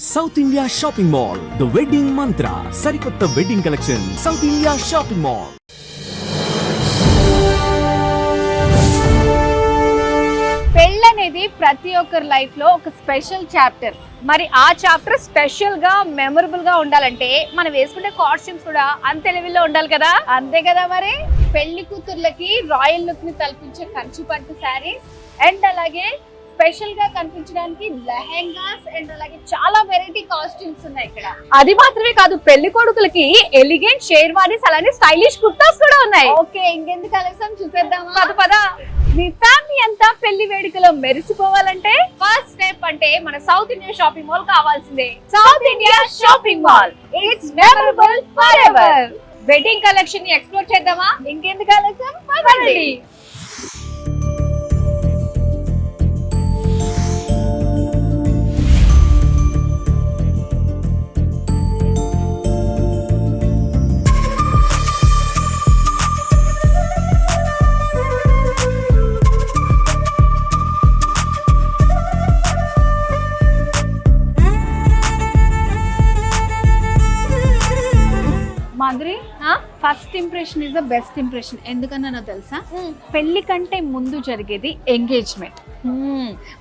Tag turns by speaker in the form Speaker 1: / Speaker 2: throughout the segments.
Speaker 1: South India shopping mall the wedding Mantra సరికొత్త wedding collection South India shopping mall.
Speaker 2: పెళ్ళనేది ప్రతి ఒక్కరి లైఫ్ లో ఒక స్పెషల్ చాప్టర్. మరి ఆ చాప్టర్ స్పెషల్ గా మెమరబుల్ గా ఉండాలంటే మనం వేసుకునే కాస్ట్యూమ్స్ కూడా అంతే లెవెల్లో ఉండాలి కదా. అంతే కదా మరి. పెళ్లి కూతుర్లకి రాయల్ లుక్ ని కల్పించే కంచి పట్టు శారీస్ అండ్ అలాగే స్పెషల్ గా కనిపించడానికి లెహెంగాస్ అండ్ అలాగే చాలా వెరైటీ కాస్ట్యూమ్స్ ఉన్నాయి ఇక్కడ. అది మాత్రమే కాదు, పెళ్లి కొడుకులకి ఎలిగెంట్ షేర్వానీస్ అలానే స్టైలిష్ కుర్తాస్ కూడా ఉన్నాయి. ఓకే, ఇంకెందుకు ఆలస్యం చూసేద్దామా? పద పద. మీ ఫ్యామిలీ అంతా పెళ్లి వేడుకలో మెరిసిపోవాలంటే ఫస్ట్ స్టెప్ అంటే మన సౌత్ ఇండియా షాపింగ్ మాల్ కావాల్సిందే. South India shopping mall, it's memorable for ever. Wedding collection ని ఎక్స్ప్లోర్ చేద్దామా? ఇంకెందుకు ఆలస్యం, పదండి. Madhuri, first impression is the best impression. ఎందుకన్నా తెలుసా? పెళ్లి కంటే ముందు జరిగేది ఎంగేజ్మెంట్.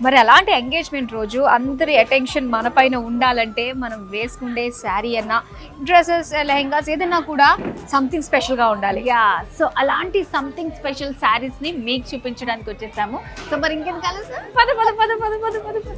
Speaker 2: మరి అలాంటి ఎంగేజ్మెంట్ రోజు అందరి అటెన్షన్ మన పైన ఉండాలంటే మనం వేసుకుండే శారీ అన్నా డ్రెస్సెస్ లెహెంగాస్ ఏదైనా కూడా సంథింగ్ స్పెషల్గా ఉండాలి. యా, సో అలాంటి సంథింగ్ స్పెషల్ శారీస్ని మీకు చూపించడానికి వచ్చేసాము. సో మరి ఇంకేం కలిసి పద పద పద పద పద పద పద.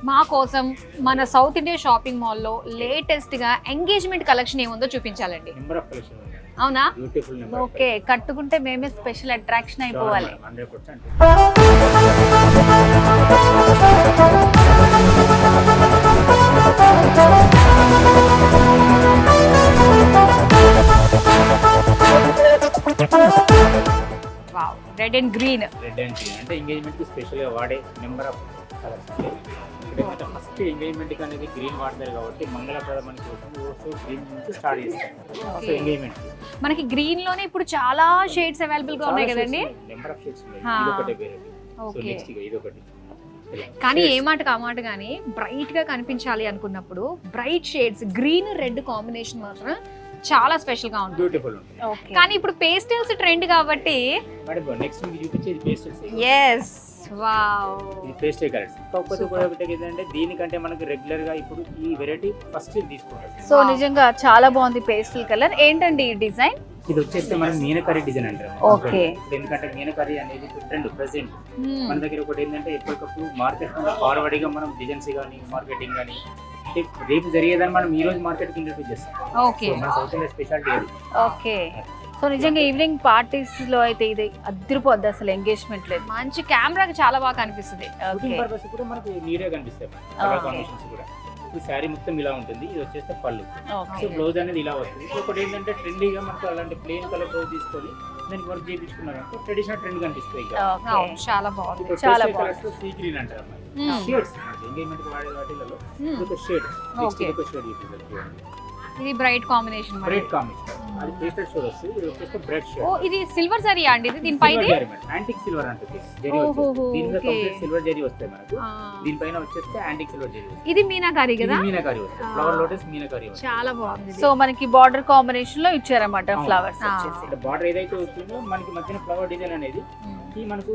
Speaker 2: మా కోసం మన సౌత్ ఇండియా షాపింగ్ మాల్లో లేటెస్ట్ గా ఎంగేజ్మెంట్ కలెక్షన్ ఏముందో చూపించాలండి. అవునా? ఓకే, కట్టుకుంటే మేమే స్పెషల్ అట్రాక్షన్ అయిపోవాలి. Wow, red and green.
Speaker 3: Red and green అంటే ఎంగేజ్మెంట్ కి స్పెషల్ గా వాడే number of colours. First engagement కి అనేది గ్రీన్ వాడతారు కాబట్టి మంగళప్రదమని కోసం సో గ్రీన్ నుంచి స్టార్ట్ చేస్తారు. సో ఎంగేజ్మెంట్
Speaker 2: మనకి గ్రీన్ లోనే ఇప్పుడు చాలా షేడ్స్ అవైలబుల్ గా ఉన్నాయి కదండి.
Speaker 3: నెంబర్ ఆఫ్ షేడ్స్ ఉన్నాయి. ఇది ఒకటే వేరే. సో నెక్స్ట్ ఇది ఒకటి.
Speaker 2: కానీ ఏ మాటకు ఆ మాట కానీ బ్రైట్ గా కనిపించాలి అనుకున్నప్పుడు bright shades green red combination మాత్రం చాలా స్పెషల్ గా ఉంటుంది,
Speaker 3: బ్యూటిఫుల్ ఉంటుంది.
Speaker 2: కానీ ఇప్పుడు పేస్టల్స్ ట్రెండ్ కాబట్టి
Speaker 3: నెక్స్ట్ మీకు చూపించేది పేస్టల్స్.
Speaker 2: yes, వావ్,
Speaker 3: ఇది పేస్టల్ కలర్స్. కాకపోతే ఒకటి ఏంటంటే దీనికంటే మనకి రెగ్యులర్ గా ఇప్పుడు ఈ వెరైటీ ఫస్ట్ తీసుకుంటాం.
Speaker 2: సో నిజంగా చాలా బాగుంది పేస్టల్ కలర్. ఏంటండి ఈ డిజైన్?
Speaker 3: ఇది వచ్చేస్తే మనం మీనకరీ డిజైన్ అంటారు.
Speaker 2: ఓకే,
Speaker 3: ఎందుకంటే మీనకరీ అనేది ట్రెండ్ ప్రెసెంట్ మన దగ్గర. ఒకటి ఏంటంటే ఎప్పటికప్పుడు మార్కెట్ ఫార్వర్డ్ గా మనం డిజైన్స్ కానీ మార్కెటింగ్ కానీ రేపు జరిగేదని మనం ఈ రోజు మార్కెట్ కి ఇంట్రడ్యూస్ చేస్తాం.
Speaker 2: ఓకే,
Speaker 3: మన సౌత్ ఇండియా స్పెషాలిటీ అది.
Speaker 2: ఓకే. సో నిజంగా ఈవినింగ్ పార్టీస్ లో అయితే ఇది అదిరిపోద్ది అసలు. ఎంగేజ్మెంట్ లేదు, మంచి కెమెరాకి చాలా బాగా కనిపిస్తుంది.
Speaker 3: పర్పస్ కూడా మనకు నీరే కనిపిస్తాయి. కలర్ కాంబినేషన్స్ కూడా. ఈ శారీ మొత్తం ఇలా ఉంటుంది. ఇది వచ్చేస్తే పళ్ళు. సో బ్లౌజ్ అనేది ఇలా వస్తుంది. ఒకటి ఏంటంటే ట్రెండీగా మనకు అలాంటి ప్లెయిన్ కలర్ బ్లౌజ్ తీసుకొని దానికి వర్క్ చేయించుకున్నారంటే ట్రెడిషనల్ ట్రెండ్ కనిపిస్తాయి.
Speaker 2: చాలా బాగుంది, చాలా బాగుంది.
Speaker 3: సీ గ్రీన్ అంటారు. షేడ్స్ ఎంగేజ్మెంట్ కి వాడే వాటిలలో ఒక షేడ్, నెక్స్ట్ ఒక షేడ్
Speaker 2: ఇది బ్రైట్ కాంబినేషన్.
Speaker 3: Bright combination. అది పేస్టల్ షేడ్ వస్తుంది. ఇది వచ్చేస్తే బ్రైట్ షేడ్.
Speaker 2: ఓ, ఇది సిల్వర్ జరీ అండి. ఇది దీనిపైన
Speaker 3: యాంటిక్ సిల్వర్ అంటుంది. జరీ వస్తుంది. దీనిలో కంప్లీట్ సిల్వర్ జరీ వస్తాయి మనకు. దీనిపైన వచ్చేస్తే యాంటిక్ సిల్వర్ జరీ వస్తుంది.
Speaker 2: ఇది మీనాకారి కదా?
Speaker 3: మీనాకారి వస్తుంది. ఫ్లవర్ లోటస్ మీనాకారి వస్తుంది.
Speaker 2: చాలా బాగుంది. సో మనకి బార్డర్ కాంబినేషన్ లో ఇచ్చారన్నమాట ఫ్లవర్స్ వచ్చేసి.
Speaker 3: అంటే బార్డర్ ఏదైతే వస్తుందో మనకి మధ్యన ఫ్లవర్ డిజైన్ అనేది ఈ మనకు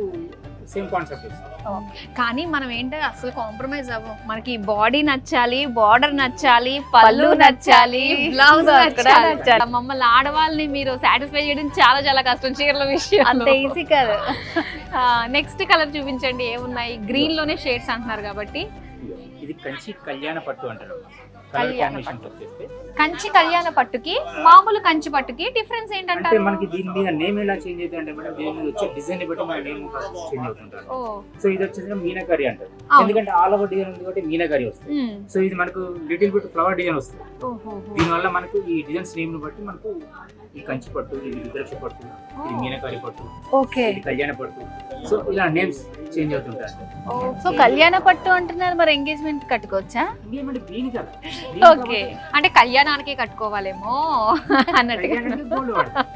Speaker 3: సేమ్ కాన్సెప్ట్ వస్తుంది.
Speaker 2: కానీ మనం ఏంటంటే అసలు కాంప్రమైజ్ అవ్వం. మనకి బాడీ నచ్చాలి, బార్డర్ నచ్చాలి, పళ్ళు నచ్చాలి, బ్లౌజ్ నచ్చాలి. మమ్మల్ని ఆడవాళ్ళని మీరు సాటిస్ఫై చేయడం చాలా చాలా కష్టం చీరల విషయం. అంత ఈజీ కాదు. నెక్స్ట్ కలర్ చూపించండి, ఏమున్నాయి? గ్రీన్ లోనే షేడ్స్ అంటున్నారు కాబట్టి.
Speaker 3: ఇది కంచి కళ్యాణ పట్టు అంటారు.
Speaker 2: కంచి కళ్యాణ పట్టుకి మామూలు కంచి పట్టుకి డిఫరెన్స్ ఏంటంటే
Speaker 3: మనకి దీని మీద నేమ్ ఎలా చేంజ్ అవుతుంది అంటే మేడం దీని మీద వచ్చే డిజైన్ బట్టి మన నేమ్ చేంజ్ అవుతుంటారు. సో ఇది వచ్చేసి మీనకరీ అంటారు. ఎందుకంటే ఆల్ ఓవర్ డిజైన్ ఉంది కాబట్టి మీనకరీ వస్తుంది. సో ఇది మనకు లిటిల్ బిట్ ఫ్లవర్ డిజైన్ వస్తుంది. దీనివల్ల మనకు ఈ డిజైన్స్ నేమ్ ని బట్టి మనకు ఈ కంచి పట్టు, ఇది రుద్రాక్ష పట్టు, ఇది మీనకారి పట్టు, ఇది కళ్యాణ పట్టు. సో ఇలా నేమ్స్ చేంజ్ అవుతుంటారు.
Speaker 2: సో కళ్యాణ పట్టు అంటున్నారు, మరి ఎంగేజ్మెంట్ కట్టుకోవచ్చా?
Speaker 3: ఇంకేమంటే గ్రీన్ కలర్.
Speaker 2: ఓకే, అంటే కళ్యాణానికి కట్టుకోవాలేమో అన్నట్టుగా.
Speaker 3: గోల్డ్ వాడతారు.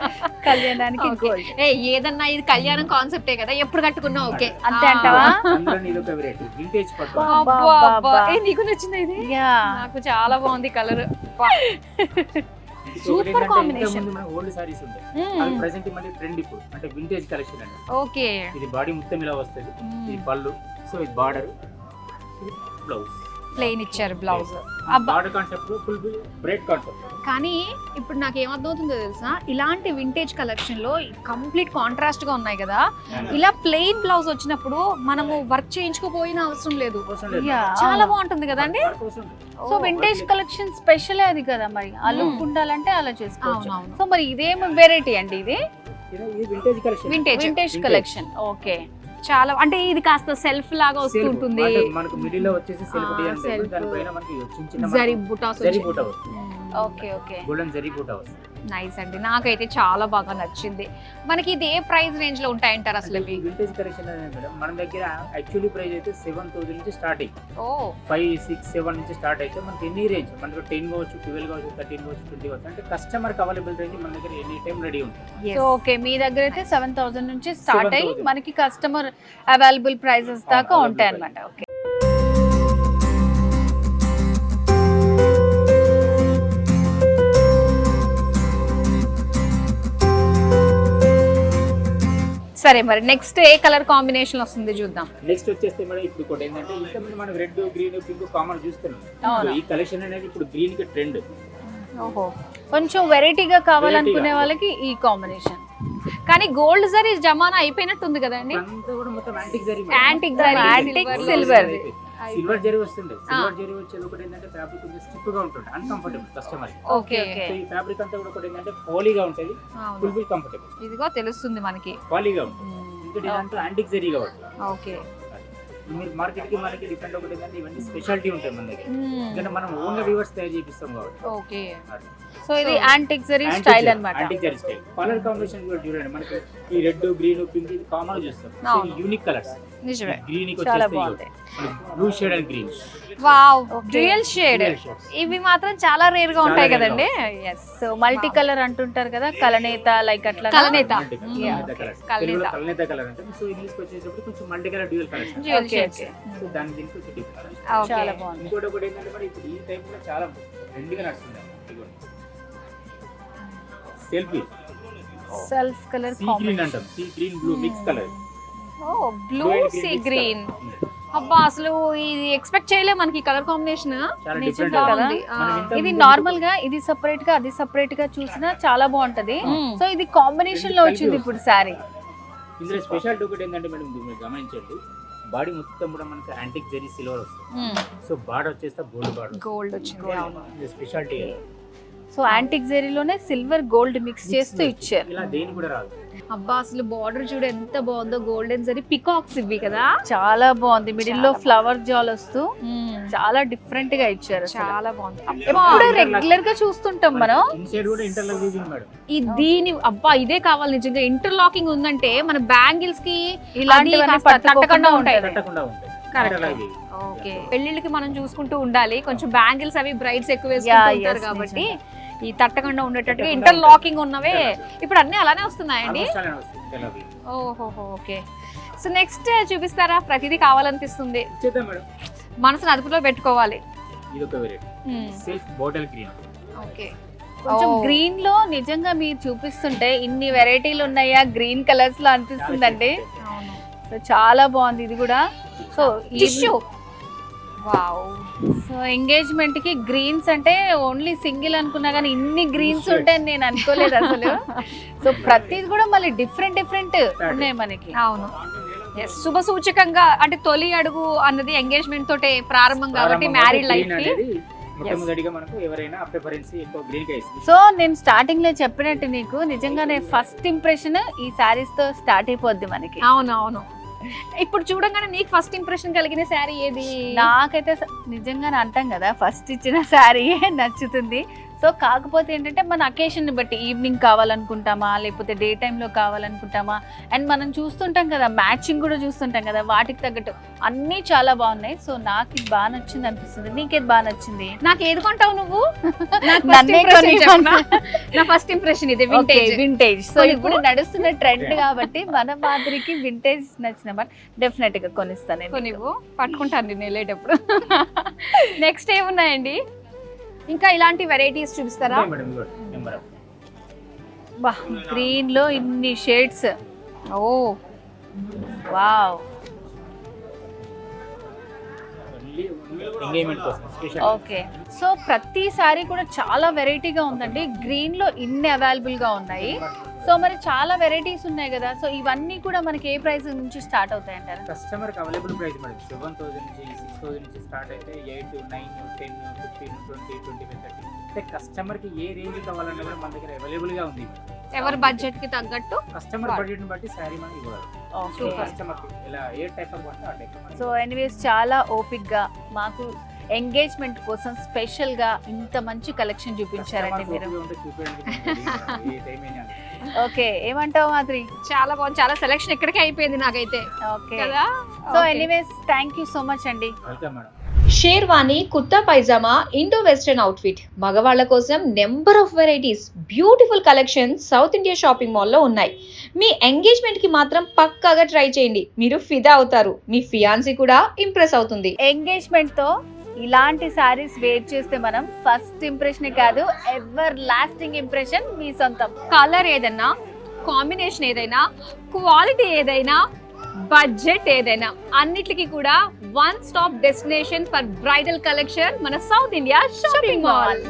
Speaker 2: కళ్యాణానికి
Speaker 4: Okay.
Speaker 2: gold.
Speaker 4: ఏదన్నా ఇది కళ్యాణం కాన్సెప్టే కదా, ఎప్పుడు కట్టుకున్నా ఓకే
Speaker 2: అంతే అంటావా?
Speaker 3: అందులో ఇది ఒక వెరైటీ వింటేజ్ పట్టు.
Speaker 2: అబ్బా, అబ్బా.
Speaker 4: నీకు నచ్చింది ఇది?
Speaker 2: యా,
Speaker 4: నాకు చాలా బాగుంది colour.
Speaker 2: Super combination.
Speaker 3: Old saris ఉంటాయి, అది ప్రెసెంట్ మళ్ళీ ట్రెండ్ ఇప్పుడు అంటే వింటేజ్ కలెక్షన్ అండి.
Speaker 4: ఓకే,
Speaker 3: ఇది బాడీ మొత్తం ఇలా వస్తుంది, ఇది పళ్ళు, సో ఇది బార్డర్, ఇది బ్లౌజ్.
Speaker 4: ప్లెయిన్ ఇచ్చారు blouse.
Speaker 3: Border concept full bright concept.
Speaker 4: కానీ ఇప్పుడు నాకు ఏమర్థమవుతుందో తెలుసా, ఇలాంటి వింటేజ్ కలెక్షన్ లో కంప్లీట్ కాంట్రాస్ట్ గా ఉన్నాయి కదా, ఇలా ప్లెయిన్ బ్లౌజ్ వచ్చినప్పుడు మనము వర్క్ చేయించుకోపోయిన అవసరం లేదు,
Speaker 2: యా.
Speaker 4: చాలా బాగుంటుంది కదండి.
Speaker 2: సో వింటేజ్ కలెక్షన్ స్పెషల్ అది కదా, మరి ఆ లుక్ ఉండాలంటే అలా చేసుకోవచ్చు.
Speaker 4: అవునవును.
Speaker 2: సో మరి ఇదేం వెరైటీ అండి? ఇది
Speaker 3: vintage collection.
Speaker 2: Vintage collection. Okay,
Speaker 4: చాలా అంటే ఇది కాస్త సెల్ఫ్ లాగా వస్తూ ఉంటుంది.
Speaker 3: మనకు మిడిల్ లో వచ్చేసి సెల్ఫ్ డిజైన్
Speaker 4: self.
Speaker 3: ఉంటుంది, దానిపైన మనకి చిన్న చిన్న
Speaker 4: జరీ బుటాస్
Speaker 3: జరీ బూటా వస్తుంది,
Speaker 2: ఓకే, ఓకే.
Speaker 3: గోల్డెన్ జరీ బూటా వస్తుంది.
Speaker 4: నైస్ అండి, నాకైతే చాలా బాగా నచ్చింది. మనకి ఇది ఏ ప్రైస్ రేంజ్ లో ఉంటాయంటారు అసలు?
Speaker 3: ఈ వింటేజ్ కలెక్షన్ అనేది మేడం మన దగ్గర యాక్చువల్లీ ప్రైస్ అయితే 7,000 నుంచి స్టార్టింగ్,
Speaker 4: ఓ
Speaker 3: 5, 6, 7 నుంచి స్టార్ట్ అయితే మనకి ఎన్ని రేంజ్ మనకు 10 కావచ్చు, 12 కావచ్చు, 13 కావచ్చు, 20 కావచ్చు, అంటే కస్టమర్ కి అవైలబుల్ రేంజ్ మన దగ్గర ఎనీ టైం రెడీ ఉంటుంది.
Speaker 2: సో ఓకే, మీ దగ్గర అయితే 7,000 నుంచి స్టార్ట్ అయ్యి
Speaker 3: 7,000.
Speaker 2: మనకి కస్టమర్ అవైలబుల్ ప్రైసెస్ దాకా
Speaker 3: available
Speaker 2: ఉంటాయి
Speaker 3: price.
Speaker 2: అన్నమాట. ఓకే,
Speaker 4: సరే, మరి నెక్స్ట్ ఏ కలర్ కాంబినేషన్ వస్తుంది చూద్దాం.
Speaker 3: నెక్స్ట్ వచ్చేస్తే మేడం ఇప్పుడు కూడా ఏంటంటే ఇంతకుముందు మనం రెడ్, గ్రీన్, పింక్ కామన్ చూస్తున్నాం.
Speaker 2: అవును.
Speaker 3: సో ఈ కలెక్షన్ అనేది ఇప్పుడు గ్రీన్ కి ట్రెండ్.
Speaker 2: ఓహో, కొంచెం వెరైటీగా కావాలనుకునే వాళ్ళకి ఈ కాంబినేషన్.
Speaker 4: కానీ గోల్డ్ జరీ జమానా అయిపోయినట్టుంది కదండి.
Speaker 3: అంతా కూడా మొత్తం antique zari.
Speaker 4: Antique zari,
Speaker 2: Antique
Speaker 4: silver.
Speaker 2: silver.
Speaker 3: Silver zari వస్తుంది. సిల్వర్ జరీ వచ్చేది ఒకటి ఏంటంటే ఫ్యాబ్రిక్ కొంచెం స్టిఫ్ గా ఉంటుంది, అన్కంఫర్టబుల్ కస్టమర్.
Speaker 4: ఓకే,
Speaker 3: సో ఈ ఫ్యాబ్రిక్ అంతా కూడా ఒకటి ఏంటంటే పోలీగా ఉంటుంది, ఫుల్ కంఫర్టబుల్,
Speaker 4: ఇదిగో తెలుస్తుంది మనకి.
Speaker 3: పాలీగా ఉంటుంది. ఇంకోటి ఇదంతా యాంటిక్ జరీగా ఉంటుంది.
Speaker 4: ఓకే,
Speaker 3: మీరు మార్కెట్ కి మనకి డిఫరెంట్ ఒకటి ఏంటంటే ఇవన్నీ స్పెషాలిటీ ఉంటాయి మన దగ్గర, ఎందుకంటే మనం ఓన్ గా వ్యూవర్స్ తయారు చేపిస్తాం కాబట్టి.
Speaker 4: ఓకే.
Speaker 2: సో ఇది యాంటిక్ జరీ స్టైల్ అన్నమాట.
Speaker 3: Antique zari style. Colour combination కూడా చూడండి, మనకి ఈ రెడ్, గ్రీన్, పింక్ ఇది కామన్ చూస్తాం. సో
Speaker 4: అవును.
Speaker 3: Unique colours.
Speaker 4: నిజమే.
Speaker 3: గ్రీన్ కి
Speaker 2: చాలా
Speaker 3: వచ్చేస్తే
Speaker 2: బాగుంది.
Speaker 3: Blue shade and green.
Speaker 4: Wow,
Speaker 2: Okay.
Speaker 4: Dual shade.
Speaker 3: Dual shades.
Speaker 4: ఇవి మాత్రం చాలా రేర్ గా ఉంటాయి
Speaker 3: చాలా rare
Speaker 4: కదండి.
Speaker 2: ఎస్, సో మల్టీ కలర్ అంటుంటారు కదా, కలనేత లైక్ అట్లా.
Speaker 4: కలనేత.
Speaker 3: కలనేత కలనేత కలర్ అంటే సో ఇంగ్లీష్ కి వచ్చేటప్పుడు కొంచెం multi colour dual colours.
Speaker 4: Dual
Speaker 2: Okay,
Speaker 4: shades.
Speaker 3: So దాని దీనికి కొంచెం డిఫరెన్స్.
Speaker 2: చాలా బాగుంది.
Speaker 3: ఇంకోటి ఒకటి ఏంటంటే మరి ఇప్పుడు ఈ టైప్ లో చాలా ట్రెండింగ్ గా నడుస్తుంది. Selfie
Speaker 2: self colour
Speaker 3: sea green అంటాం, sea green blue mix colour.
Speaker 4: ఓ బ్లూ సీ గ్రీన్. అబ్బా, అసలు ఇది ఎక్స్పెక్ట్ చేయలే మనకి కలర్ కాంబినేషన్.
Speaker 3: చాలా
Speaker 2: నిజంగా
Speaker 3: డిఫరెంట్
Speaker 2: కదా?
Speaker 4: బాగుంది.
Speaker 2: ఇది నార్మల్ గా ఇది సెపరేట్ గా అది సెపరేట్ గా చూసినా చాలా బాగుంటది. సో ఇది కాంబినేషన్ లో వచ్చింది ఇప్పుడు సారీ.
Speaker 3: ఇందులో స్పెషాలిటీ ఒకటి ఏంటంటే మేడం మీరు గమనించండి, బాడీ మొత్తం కూడా మనకి యాంటిక్ జరీ సిల్వర్ వస్తుంది. సో బార్డర్ వచ్చేస్తే గోల్డ్ బార్డర్.
Speaker 4: గోల్డ్ వచ్చింది. అవును.
Speaker 3: ఇది స్పెషాలిటీ.
Speaker 2: సో యాంటిక్ జరీలోనే సిల్వర్ గోల్డ్ మిక్స్ చేస్తూ ఇచ్చారు.
Speaker 3: ఇలా దేని కూడా రాదు.
Speaker 4: అబ్బా, అసలు బార్డర్ చూడు ఎంత బాగుందో, గోల్డెన్ జరీ పికాక్స్ ఇవి కదా.
Speaker 2: చాలా బాగుంది, మిడిల్ లో
Speaker 4: చాలా
Speaker 2: ఫ్లవర్ జాల్ వస్తూ చాలా డిఫరెంట్ గా ఇచ్చారు. అసలు.
Speaker 4: చాలా బాగుంది.
Speaker 2: ఎప్పుడు రెగ్యులర్ గా చూస్తుంటాం మనం.
Speaker 3: ఇన్సైడ్ కూడా ఇంటర్లాక్ వీవింగ్ మేడం.
Speaker 4: ఈ దీని అబ్బా ఇదే కావాలి నిజంగా. ఇంటర్లాకింగ్ ఉందంటే మన బ్యాంగిల్స్ కి
Speaker 2: ఇలాంటివన్నీ
Speaker 4: అది కాస్త తట్టకుండా ఉంటాయి.
Speaker 3: కట్టకుండా ఉంటాయి.
Speaker 4: Correct.
Speaker 3: Interlock weaving.
Speaker 4: ఓకే, పెళ్ళిళ్ళకి మనం చూసుకుంటూ ఉండాలి, కొంచెం బ్యాంగిల్స్ అవి బ్రైడ్స్ ఎక్కువ
Speaker 2: Yeah,
Speaker 4: వేసుకుంటారు
Speaker 2: yes,
Speaker 4: కాబట్టి
Speaker 2: నిజంగా.
Speaker 4: ఈ తట్టకుండా ఉండేటట్టుగా
Speaker 3: తట్టకుండా
Speaker 4: ఇంటర్లాకింగ్ ఉన్నవే ఇప్పుడు అన్ని అలానే వస్తున్నాయండి.
Speaker 3: Almost అలానే వస్తుంది ఇంటర్లాక్ వీవింగ్.
Speaker 4: ఓహోహో, ఓకే. సో నెక్స్ట్ చూపిస్తారా? ప్రతిదీ కావాలనిపిస్తుంది,
Speaker 3: చేద్దాం మేడం.
Speaker 4: మనసును అదుపులో పెట్టుకోవాలి.
Speaker 3: ఇది ఒక variety self bottle green.
Speaker 4: Okay,
Speaker 2: కొంచెం
Speaker 4: Oh.
Speaker 2: గ్రీన్ లో నిజంగా మీరు చూపిస్తుంటే ఇన్ని వెరైటీలు ఉన్నాయా గ్రీన్ కలర్స్ లో అనిపిస్తుందండి.
Speaker 4: అవును.
Speaker 2: సో చాలా బాగుంది ఇది కూడా. So
Speaker 4: tissue. Wow,
Speaker 2: so engagement కి గ్రీన్స్ అంటే ఓన్లీ సింగిల్ అనుకున్నా కానీ ఇన్ని గ్రీన్స్ ఉంటాయని నేను అనుకోలేదు అసలు. సో ప్రతిది కూడా మళ్ళీ డిఫరెంట్ ఉన్నాయి మనకి.
Speaker 4: అవును. Yes, శుభ సూచకంగా అంటే తొలి అడుగు అన్నది ఎంగేజ్మెంట్ తోటే ప్రారంభం కాబట్టి మ్యారీడ్ లైఫ్ కి.
Speaker 3: మొట్టమొదటిగా మనకు ఎవరైనా ప్రిఫరెన్స్ ఎక్కువ గ్రీన్ గా ఇస్తుంది.
Speaker 2: సో నేను స్టార్టింగ్ లో చెప్పినట్టు నీకు నిజంగానే ఫస్ట్ ఇంప్రెషన్ ఈ సారీస్ తో స్టార్ట్ అయిపోద్ది మనకి.
Speaker 4: అవును అవును. ఇప్పుడు చూడంగానే నీకు ఫస్ట్ ఇంప్రెషన్ కలిగిన శారీ ఏది?
Speaker 2: నాకైతే నిజంగానే అంటాం కదా ఫస్ట్ ఇచ్చిన శారీ నచ్చుతుంది. సో కాకపోతే ఏంటంటే మన అకేషన్ని బట్టి ఈవినింగ్ కావాలనుకుంటామా లేకపోతే డే టైంలో కావాలనుకుంటామా, అండ్ మనం చూస్తుంటాం కదా మ్యాచింగ్ కూడా చూస్తుంటాం కదా, వాటికి తగ్గట్టు అన్నీ చాలా బాగున్నాయి. సో నాకు ఇది బాగా నచ్చింది అనిపిస్తుంది. నీకేది బాగా నచ్చింది?
Speaker 4: నాకు ఏది కొంటావు నువ్వు?
Speaker 2: నన్నే కొనివ్వనా?
Speaker 4: నా ఫస్ట్ ఇంప్రెషన్ ఇది వింటేజ్.
Speaker 2: వింటేజ్. సో ఇప్పుడు నడుస్తున్న ట్రెండ్ కాబట్టి మన మాదిరికి వింటేజ్ నచ్చిన డెఫినెట్ గా కొనిస్తాను.
Speaker 4: కొనివ్వు, పట్టుకుంటాను నేను వెళ్ళేటప్పుడు.
Speaker 2: నెక్స్ట్ ఏమున్నాయండి?
Speaker 4: ఇంకా ఇలాంటి వెరైటీస్ చూపిస్తారా?
Speaker 3: మేడం నెంబర్
Speaker 2: బా, గ్రీన్ లో ఇన్ని షేడ్స్.
Speaker 4: ఓ
Speaker 2: వావ్.
Speaker 3: ఎంగేజ్మెంట్ కోసం స్పెషల్.
Speaker 2: ఓకే, సో ప్రతి సారీ కూడా చాలా వెరైటీగా ఉందండి. గ్రీన్ లో ఇన్ని అవైలబుల్ గా ఉన్నాయి. సో మరి చాలా వెరైటీస్ ఉన్నాయి కదా, సో ఇవన్నీ కూడా మనకి ఏ ప్రైస్ నుంచి స్టార్ట్ అవుతాయి అంటారు?
Speaker 3: కస్టమర్ కి అవైలబుల్ ప్రైస్ మేడం 7,000 నుంచి 6,000 నుంచి స్టార్ట్ అయితే 8, 9, 10, 15, 20, 25, 30 అంటే కస్టమర్ కి ఏ రేంజ్ కావాలన్నా కూడా మన దగ్గర అవైలబుల్ గా ఉంది.
Speaker 4: ఎవరి బడ్జెట్ కి తగ్గట్టు
Speaker 3: కస్టమర్ బడ్జెట్ ని బట్టి శారీ మనకి ఇవ్వాలి.
Speaker 2: ఓకే.
Speaker 3: కస్టమర్ కి ఇలా ఏ టైప్ ఆఫ్ అంటే ఆ టైప్.
Speaker 2: సో ఎనీవేస్ చాలా ఓపిక్ గా మాకు ఎంగేజ్మెంట్ కోసం స్పెషల్ గా ఇంత మంచి కలెక్షన్ చూపించారండి మీరు. ఓకే, ఏమంటావు మాధురి?
Speaker 4: చాలా బాగుంది. చాలా సెలెక్షన్ ఇక్కడికే అయిపోయింది నాకైతే
Speaker 2: ఓకే
Speaker 4: కదా.
Speaker 2: So anyways thank you so much అండి.
Speaker 3: Welcome madam.
Speaker 5: Sherwani, kurta pyjama, Indo western outfit, మగవాళ్ళ కోసం number of varieties, beautiful collection South India shopping మాల్లో ఉన్నాయి. మీ ఎంగేజ్మెంట్ కి మాత్రం పక్కాగా ట్రై చేయండి, మీరు ఫిదా అవుతారు, మీ ఫియాన్సీ కూడా ఇంప్రెస్ అవుతుంది.
Speaker 2: ఎంగేజ్మెంట్ తో ఇలాంటి సారీస్ వేర్ చేస్తే మనం ఫస్ట్ ఇంప్రెషన్ కాదు, ఎవర్ లాస్టింగ్ ఇంప్రెషన్ మీ సొంతం.
Speaker 4: కలర్ ఏదైనా, కాంబినేషన్ ఏదైనా, క్వాలిటీ ఏదైనా, బడ్జెట్ ఏదైనా, అన్నిటికీ కూడా one stop destination for bridal collection మన సౌత్ ఇండియా షాపింగ్ మాల్.